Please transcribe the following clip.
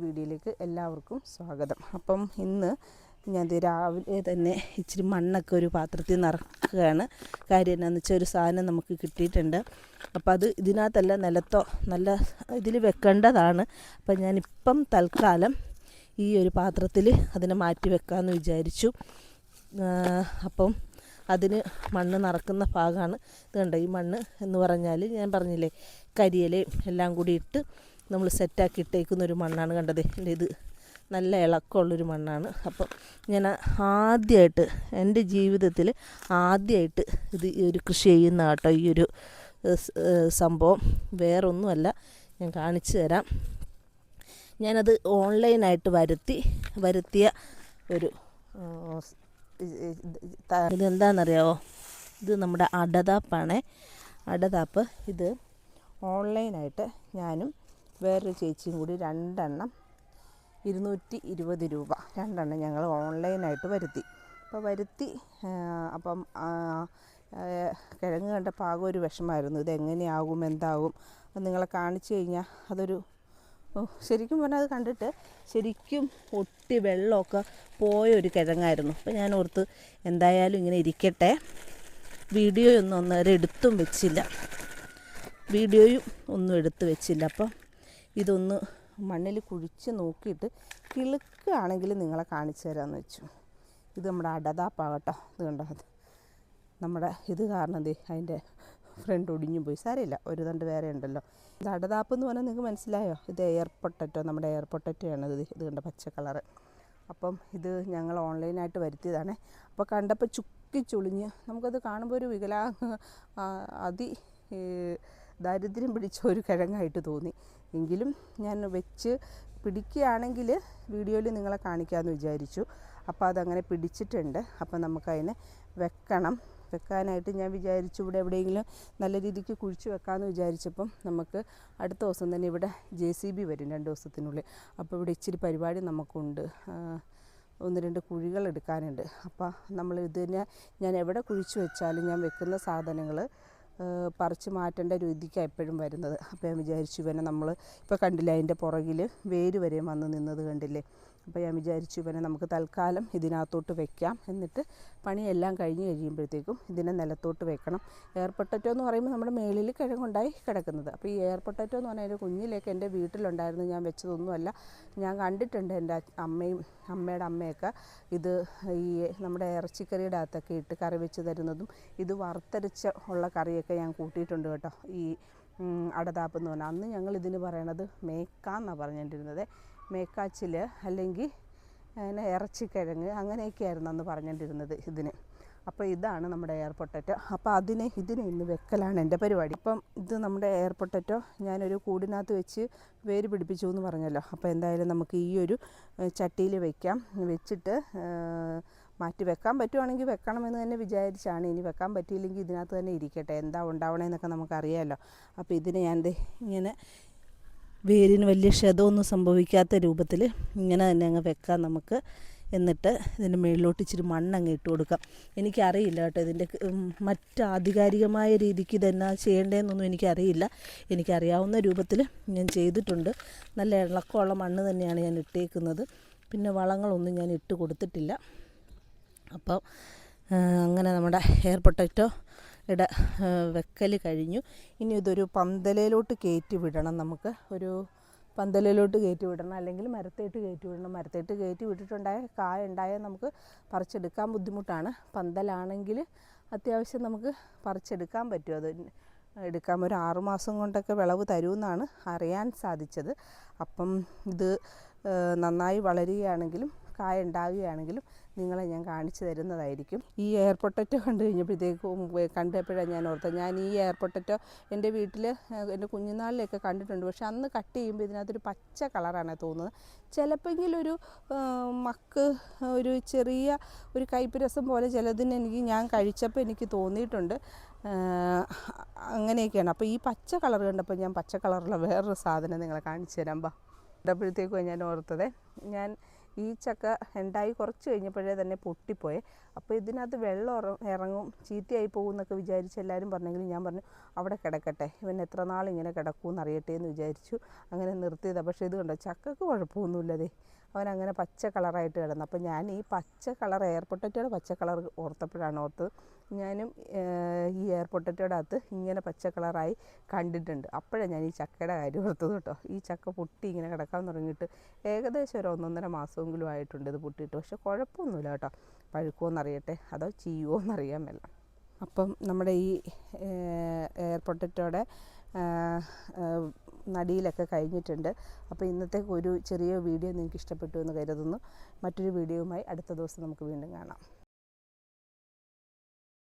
വീഡിയോയിലേക്ക് എല്ലാവർക്കും സ്വാഗതം. അപ്പം ഇന്ന് ഞാൻ രാവിലെ തന്നെ ഇച്ചിരി മണ്ണൊക്കെ ഒരു പാത്രത്തിൽ നിറക്കുകയാണ്. കാര്യം എന്നാന്ന് വെച്ചാൽ ഒരു സാധനം നമുക്ക് കിട്ടിയിട്ടുണ്ട്. അപ്പോൾ അത് ഇതിനകത്തല്ല, നിലത്തോ നല്ല ഇതിൽ വെക്കേണ്ടതാണ്. അപ്പം ഞാനിപ്പം തൽക്കാലം ഈ ഒരു പാത്രത്തിൽ അതിനെ മാറ്റി വെക്കാമെന്ന് വിചാരിച്ചു. അപ്പം അതിന് മണ്ണ് നിറക്കുന്ന ഭാഗമാണ് ഇത്. കണ്ടോ, ഈ മണ്ണ് എന്ന് പറഞ്ഞാൽ ഞാൻ പറഞ്ഞില്ലേ, കരിയിലയും എല്ലാം കൂടി ഇട്ട് നമ്മൾ സെറ്റാക്കി ഇട്ടേക്കുന്നൊരു മണ്ണാണ്. കണ്ടത്, ഇത് നല്ല ഇളക്കമുള്ളൊരു മണ്ണാണ്. അപ്പം ഞാൻ ആദ്യമായിട്ട് എൻ്റെ ജീവിതത്തിൽ ആദ്യമായിട്ട് ഈ ഒരു കൃഷി ചെയ്യുന്ന കേട്ടോ. ഈ ഒരു സംഭവം വേറൊന്നുമല്ല, ഞാൻ കാണിച്ചു തരാം. ഞാനത് ഓൺലൈനായിട്ട് വരുത്തിയ ഒരു ഇതെന്താണെന്നറിയാമോ? ഇത് നമ്മുടെ അടതാപ്പാണ്. അടതാപ്പ് ഇത് ഓൺലൈനായിട്ട് ഞാനും വേറൊരു ചേച്ചിയും കൂടി 2 എണ്ണം 220 രൂപ 2 എണ്ണം ഞങ്ങൾ ഓൺലൈനായിട്ട് വരുത്തി. അപ്പം കിഴങ്ങ് കണ്ടപ്പോൾ ആകെ ഒരു വിഷമമായിരുന്നു. ഇതെങ്ങനെയാകും, എന്താകും നിങ്ങളെ കാണിച്ചു കഴിഞ്ഞാൽ അതൊരു ശരിക്കും പറഞ്ഞാൽ അത് കണ്ടിട്ട് ശരിക്കും ഒട്ടി വെള്ളമൊക്കെ പോയൊരു കിഴങ്ങായിരുന്നു. അപ്പോൾ ഞാൻ ഓർത്ത് എന്തായാലും ഇങ്ങനെ ഇരിക്കട്ടെ, വീഡിയോയൊന്നും ഒന്നേരം എടുത്തും വെച്ചില്ല. അപ്പം ഇതൊന്ന് മണ്ണിൽ കുഴിച്ച് നോക്കിയിട്ട് കിളുക്കുകയാണെങ്കിൽ നിങ്ങളെ കാണിച്ചു തരാമെന്ന് വെച്ചു. ഇത് നമ്മുടെ അടതാപ്പാകട്ടോ. ഇത് കണ്ടോ, അത് നമ്മുടെ ഇത് കാരണം അതിൻ്റെ ഫ്രണ്ട് ഒടിഞ്ഞു പോയി. സാരമില്ല, ഒരു തണ്ട് വേറെ ഉണ്ടല്ലോ. ഇത് അടതാപ്പ് എന്ന് പറഞ്ഞാൽ നിങ്ങൾക്ക് മനസ്സിലായോ? ഇത് എയർ പൊട്ടറ്റോ, നമ്മുടെ എയർ പൊട്ടറ്റോയാണ് ഇത് കണ്ട പച്ച കളറ്. അപ്പം ഇത് ഞങ്ങൾ ഓൺലൈനായിട്ട് വരുത്തിയതാണ്. അപ്പോൾ കണ്ടപ്പോൾ ചുക്കിച്ചുളിഞ്ഞ് നമുക്കത് കാണുമ്പോൾ ഒരു ദാരിദ്ര്യം പിടിച്ച ഒരു കിഴങ്ങായിട്ട് തോന്നി. എങ്കിലും ഞാൻ വെച്ച് പിടിക്കുകയാണെങ്കിൽ വീഡിയോയിൽ നിങ്ങളെ കാണിക്കാമെന്ന് വിചാരിച്ചു. അപ്പോൾ അതങ്ങനെ പിടിച്ചിട്ടുണ്ട്. അപ്പോൾ നമുക്കതിനെ വെക്കാനായിട്ട് ഞാൻ വിചാരിച്ചു ഇവിടെ എവിടെയെങ്കിലും നല്ല രീതിക്ക് കുഴിച്ച് വെക്കാമെന്ന് വിചാരിച്ചപ്പം നമുക്ക് അടുത്ത ദിവസം തന്നെ ഇവിടെ JCB വരും 2 ദിവസത്തിനുള്ളിൽ. അപ്പോൾ ഇവിടെ ഇച്ചിരി പരിപാടി നമുക്കുണ്ട്. 1-2 കുഴികൾ എടുക്കാനുണ്ട്. അപ്പോൾ നമ്മൾ ഇതിനെ ഞാൻ എവിടെ കുഴിച്ച് വെച്ചാലും ഞാൻ വെക്കുന്ന സാധനങ്ങൾ പറിച്ച് മാറ്റേണ്ട രീതിക്കാണ് എപ്പോഴും വരുന്നത്. അപ്പോൾ ഞാൻ വിചാരിച്ചു ഇവനെ നമ്മൾ ഇപ്പോൾ കണ്ടില്ലേ, അതിൻ്റെ പുറകിൽ വേര് വരെ വന്ന് നിന്നത് കണ്ടില്ലേ. അപ്പോൾ ഞാൻ വിചാരിച്ചു ഇവനെ നമുക്ക് തൽക്കാലം ഇതിനകത്തോട്ട് വെക്കാം. എന്നിട്ട് പണിയെല്ലാം കഴിഞ്ഞ് കഴിയുമ്പോഴത്തേക്കും ഇതിനെ നിലത്തോട്ട് വെക്കണം. എയർ പൊട്ടറ്റോ എന്ന് പറയുമ്പോൾ നമ്മുടെ മേളിൽ കിഴങ്ങുണ്ടായി കിടക്കുന്നത്. അപ്പോൾ ഈ എയർ പൊട്ടറ്റോ എന്ന് പറഞ്ഞാൽ ഒരു കുഞ്ഞിലേക്ക് എൻ്റെ വീട്ടിലുണ്ടായിരുന്നു. ഞാൻ വെച്ചതൊന്നുമല്ല, ഞാൻ കണ്ടിട്ടുണ്ട് എൻ്റെ അമ്മയുടെ അമ്മയൊക്കെ ഇത് ഈ നമ്മുടെ ഇറച്ചിക്കറിയുടെ അകത്തൊക്കെ ഇട്ട് കറി വെച്ച് തരുന്നതും ഇത് വറുത്തരച്ച ഉള്ള കറിയൊക്കെ ഞാൻ കൂട്ടിയിട്ടുണ്ട് കേട്ടോ. ഈ അടതാപ്പ് എന്ന് പറഞ്ഞാൽ അന്ന് ഞങ്ങൾ ഇതിന് പറയണത് മേക്കാന്നാണ് പറഞ്ഞുകൊണ്ടിരുന്നത്. മേക്കാച്ചിൽ അല്ലെങ്കിൽ അങ്ങനെ ഇറച്ചിക്കിഴങ്ങ് അങ്ങനെയൊക്കെയായിരുന്നു അന്ന് പറഞ്ഞുകൊണ്ടിരുന്നത് ഇതിന്. അപ്പോൾ ഇതാണ് നമ്മുടെ എയർ പൊട്ടറ്റോ. അപ്പോൾ ഇതിനെ ഇന്ന് വെക്കലാണ് എൻ്റെ പരിപാടി. അപ്പം ഇത് നമ്മുടെ എയർ പൊട്ടറ്റോ ഞാനൊരു കൂടിനകത്ത് വെച്ച് വേര് പിടിപ്പിച്ചു എന്ന് പറഞ്ഞല്ലോ. അപ്പോൾ എന്തായാലും നമുക്ക് ഈ ഒരു ചട്ടിയിൽ വെച്ചിട്ട് മാറ്റി വെക്കാൻ പറ്റുവാണെങ്കിൽ വെക്കണമെന്ന് തന്നെ വിചാരിച്ചാണ്. ഇനി വെക്കാൻ പറ്റിയില്ലെങ്കിൽ ഇതിനകത്ത് തന്നെ ഇരിക്കട്ടെ, എന്താ ഉണ്ടാവണേന്നൊക്കെ നമുക്കറിയാമല്ലോ. അപ്പോൾ ഇതിനെ ഞാൻ ഇങ്ങനെ വേരിന് വലിയ ക്ഷതമൊന്നും സംഭവിക്കാത്ത രൂപത്തിൽ ഇങ്ങനെ തന്നെ അങ്ങ് വെക്കാം നമുക്ക്. എന്നിട്ട് ഇതിൻ്റെ മുകളിലോട്ട് ഇച്ചിരി മണ്ണങ്ങ് ഇട്ട് കൊടുക്കാം. എനിക്കറിയില്ല കേട്ടോ ഇതിൻ്റെ മറ്റ് ആധികാരികമായ രീതിക്ക് ഇതെന്നാ ചെയ്യേണ്ടതെന്നൊന്നും എനിക്കറിയില്ല. എനിക്കറിയാവുന്ന രൂപത്തിൽ ഞാൻ ചെയ്തിട്ടുണ്ട്. നല്ല ഇളക്കമുള്ള മണ്ണ് തന്നെയാണ് ഞാൻ ഇട്ടേക്കുന്നത്. പിന്നെ വളങ്ങളൊന്നും ഞാൻ ഇട്ട് കൊടുത്തിട്ടില്ല. അപ്പോൾ അങ്ങനെ നമ്മുടെ എയർ പൊട്ടറ്റോ വെക്കൽ കഴിഞ്ഞു. ഇനി ഇതൊരു പന്തലയിലോട്ട് കയറ്റി വിടണം. നമുക്ക് ഒരു പന്തലയിലോട്ട് കയറ്റി വിടണം, അല്ലെങ്കിൽ മരത്തേട്ട് കയറ്റി വിടണം. മരത്തേട്ട് കയറ്റി വിട്ടിട്ടുണ്ടായ കായ ഉണ്ടായാൽ നമുക്ക് പറിച്ചെടുക്കാൻ ബുദ്ധിമുട്ടാണ്. പന്തലാണെങ്കിൽ അത്യാവശ്യം നമുക്ക് പറിച്ചെടുക്കാൻ പറ്റും. അത് എടുക്കാൻ ഒരു 6 മാസം കൊണ്ടൊക്കെ വിളവ് തരുമെന്നാണ് അറിയാൻ സാധിച്ചത്. അപ്പം ഇത് നന്നായി വളരുകയാണെങ്കിലും കായ ഉണ്ടാകുകയാണെങ്കിലും നിങ്ങളെ ഞാൻ കാണിച്ചു തരുന്നതായിരിക്കും. ഈ എയർ പൊട്ടറ്റോ കണ്ടപ്പോഴാണ് ഞാൻ ഓർത്തത്, ഞാൻ ഈ എയർ പൊട്ടറ്റോ എൻ്റെ വീട്ടിൽ എൻ്റെ കുഞ്ഞുനാളിലൊക്കെ കണ്ടിട്ടുണ്ട്. പക്ഷെ അന്ന് കട്ട് ചെയ്യുമ്പോൾ ഇതിനകത്തൊരു പച്ച കളറാണ് തോന്നുന്നത്. ചിലപ്പോഴെങ്കിലൊരു ഒരു ചെറിയ ഒരു കയ്പ്പ് രസം പോലെ ചിലതിന് ഞാൻ കഴിച്ചപ്പോൾ എനിക്ക് തോന്നിയിട്ടുണ്ട്. അങ്ങനെയൊക്കെയാണ്. അപ്പോൾ ഈ പച്ച കളർ കണ്ടപ്പോൾ ഞാൻ പച്ച കളറുള്ള വേറൊരു സാധനം നിങ്ങളെ കാണിച്ചു തരാം. ഇടപ്പോഴത്തേക്കും ഞാൻ ഓർത്തത്, ഞാൻ ഈ ചക്ക ഉണ്ടായി കുറച്ച് കഴിഞ്ഞപ്പോഴേ തന്നെ പൊട്ടിപ്പോയേ. അപ്പോൾ ഇതിനകത്ത് വെള്ളം ഇറങ്ങും, ചീത്തയായി പോകും എന്നൊക്കെ വിചാരിച്ച് എല്ലാവരും പറഞ്ഞെങ്കിലും ഞാൻ പറഞ്ഞു അവിടെ കിടക്കട്ടെ, ഇവൻ എത്ര നാൾ ഇങ്ങനെ കിടക്കുമെന്ന് അറിയട്ടെ എന്ന് വിചാരിച്ചു. അങ്ങനെ നിർത്തിയതാണ്. പക്ഷേ ഇത് കണ്ടോ, ചക്കക്ക് കുഴപ്പമൊന്നുമില്ലതേ, അവനങ്ങനെ പച്ച കളറായിട്ട് കിടന്നു. അപ്പോൾ ഞാൻ ഈ പച്ച കളർ എയർ പൊട്ടറ്റോയുടെ പച്ച കളർ ഓർത്തപ്പോഴാണ് ഓർത്തത് ഞാനും ഈ എയർ പൊട്ടറ്റോയുടെ അകത്ത് ഇങ്ങനെ പച്ച കളറായി കണ്ടിട്ടുണ്ട്. അപ്പോഴാണ് ഞാൻ ഈ ചക്കയുടെ കാര്യം ഓർത്തത് കേട്ടോ. ഈ ചക്ക പൊട്ടി ഇങ്ങനെ കിടക്കാൻ തുടങ്ങിയിട്ട് ഏകദേശം ഒരു 1.5 മാസമെങ്കിലും ആയിട്ടുണ്ട് ഇത് പൊട്ടിയിട്ട്. പക്ഷേ കുഴപ്പമൊന്നുമില്ല കേട്ടോ. പഴുക്കുമോയെന്നറിയട്ടെ അതോ ചീയുമോയെന്നറിയാൻ മേല. അപ്പം നമ്മുടെ ഈ എയർ പൊട്ടറ്റോയുടെ നടിയിലൊക്കെ കഴിഞ്ഞിട്ടുണ്ട്. അപ്പോൾ ഇന്നത്തെ ഒരു ചെറിയ വീഡിയോ നിങ്ങൾക്ക് ഇഷ്ടപ്പെട്ടു എന്ന് കരുതുന്നു. മറ്റൊരു വീഡിയോയുമായി അടുത്ത ദിവസം നമുക്ക് വീണ്ടും കാണാം.